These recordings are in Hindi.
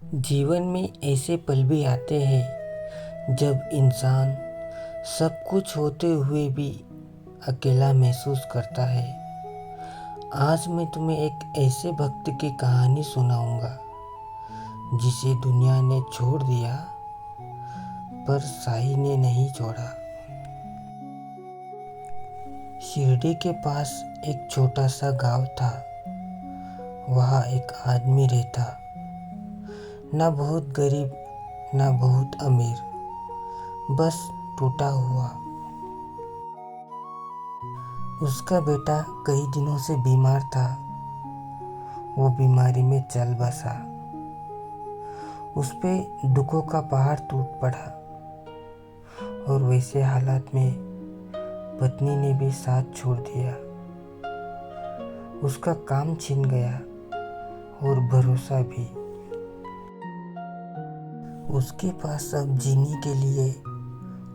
जीवन में ऐसे पल भी आते हैं जब इंसान सब कुछ होते हुए भी अकेला महसूस करता है। आज मैं तुम्हें एक ऐसे भक्त की कहानी सुनाऊंगा जिसे दुनिया ने छोड़ दिया पर साईं ने नहीं छोड़ा। शिरडी के पास एक छोटा सा गांव था। वहाँ एक आदमी रहता, ना बहुत गरीब ना बहुत अमीर, बस टूटा हुआ। उसका बेटा कई दिनों से बीमार था। वो बीमारी में चल बसा। उस पे दुखों का पहाड़ टूट पड़ा और वैसे हालात में पत्नी ने भी साथ छोड़ दिया। उसका काम छिन गया और भरोसा भी। उसके पास अब जीने के लिए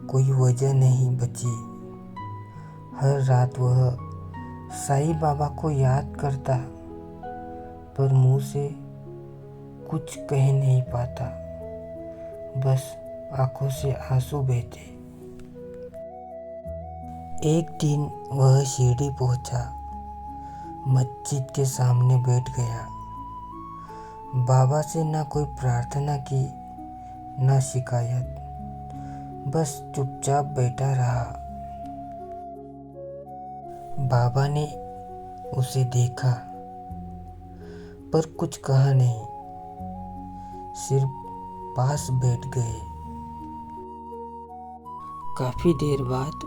कोई वजह नहीं बची। हर रात वह साईं बाबा को याद करता, पर मुंह से कुछ कह नहीं पाता, बस आंखों से आंसू बहते। एक दिन वह शिरडी पहुंचा, मस्जिद के सामने बैठ गया। बाबा से ना कोई प्रार्थना की ना शिकायत, बस चुपचाप बैठा रहा। बाबा ने उसे देखा पर कुछ कहा नहीं, सिर्फ पास बैठ गए। काफी देर बाद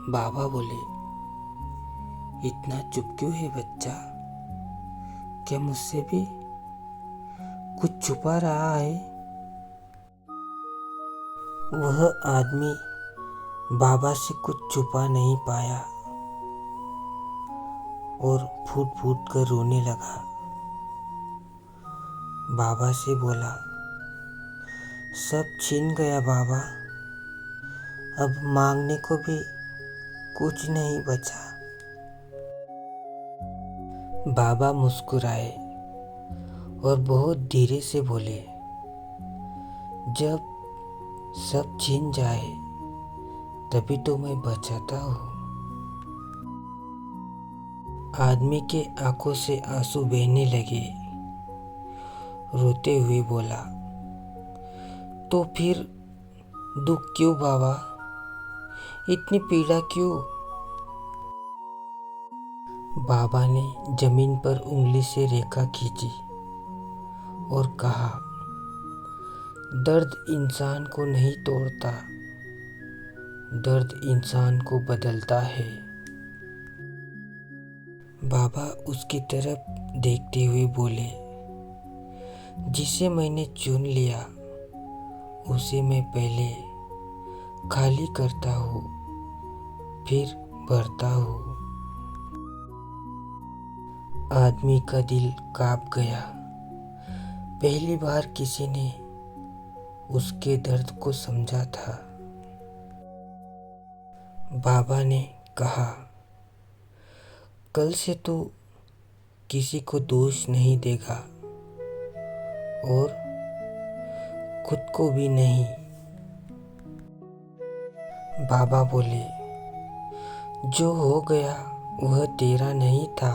बाबा बोले, इतना चुप क्यों है बच्चा? क्या मुझसे भी कुछ छुपा रहा है? वह आदमी बाबा से कुछ छुपा नहीं पाया और फूट फूट कर रोने लगा। बाबा से बोला, सब छीन गया बाबा, अब मांगने को भी कुछ नहीं बचा। बाबा मुस्कुराए और बहुत धीरे से बोले, जब सब छीन जाए तभी तो मैं बचाता हूँ। आदमी के आंखों से आंसू बहने लगे। रोते हुए बोला, तो फिर दुख क्यों बाबा? इतनी पीड़ा क्यों? बाबा ने जमीन पर उंगली से रेखा खींची और कहा, दर्द इंसान को नहीं तोड़ता, दर्द इंसान को बदलता है। बाबा उसकी तरफ देखते हुए बोले, जिसे मैंने चुन लिया उसे मैं पहले खाली करता हूँ, फिर भरता हूँ। आदमी का दिल कांप गया। पहली बार किसी ने उसके दर्द को समझा था। बाबा ने कहा, कल से तू किसी को दोष नहीं देगा और खुद को भी नहीं। बाबा बोले, जो हो गया वह तेरा नहीं था,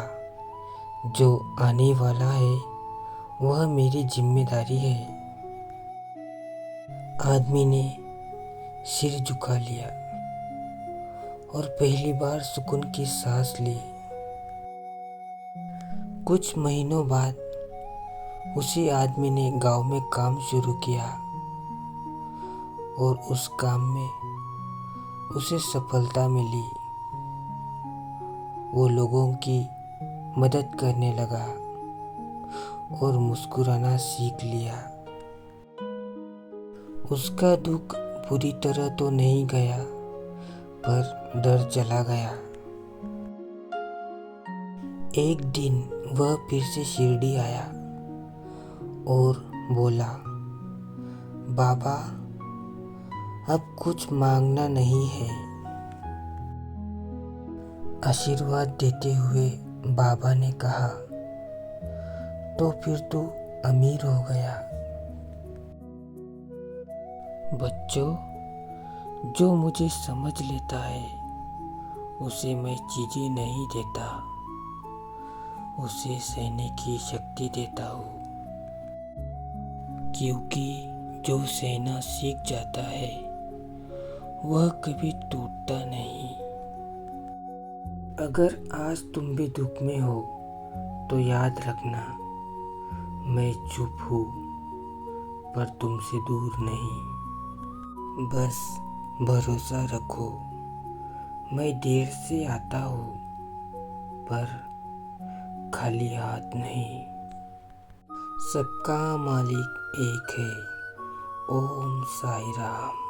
जो आने वाला है वह मेरी जिम्मेदारी है। आदमी ने सिर झुका लिया और पहली बार सुकून की सांस ली। कुछ महीनों बाद उसी आदमी ने गांव में काम शुरू किया और उस काम में उसे सफलता मिली। वो लोगों की मदद करने लगा और मुस्कुराना सीख लिया। उसका दुख पूरी तरह तो नहीं गया, पर डर चला गया। एक दिन वह फिर से शिरडी आया और बोला, बाबा अब कुछ मांगना नहीं है। आशीर्वाद देते हुए बाबा ने कहा, तो फिर तू अमीर हो गया। बच्चों, जो मुझे समझ लेता है उसे मैं चीज़ें नहीं देता, उसे सहने की शक्ति देता हूँ। क्योंकि जो सहना सीख जाता है वह कभी टूटता नहीं। अगर आज तुम भी दुख में हो तो याद रखना, मैं चुप हूँ पर तुमसे दूर नहीं। बस भरोसा रखो, मैं देर से आता हूँ पर खाली हाथ नहीं। सबका मालिक एक है। ओम साई राम।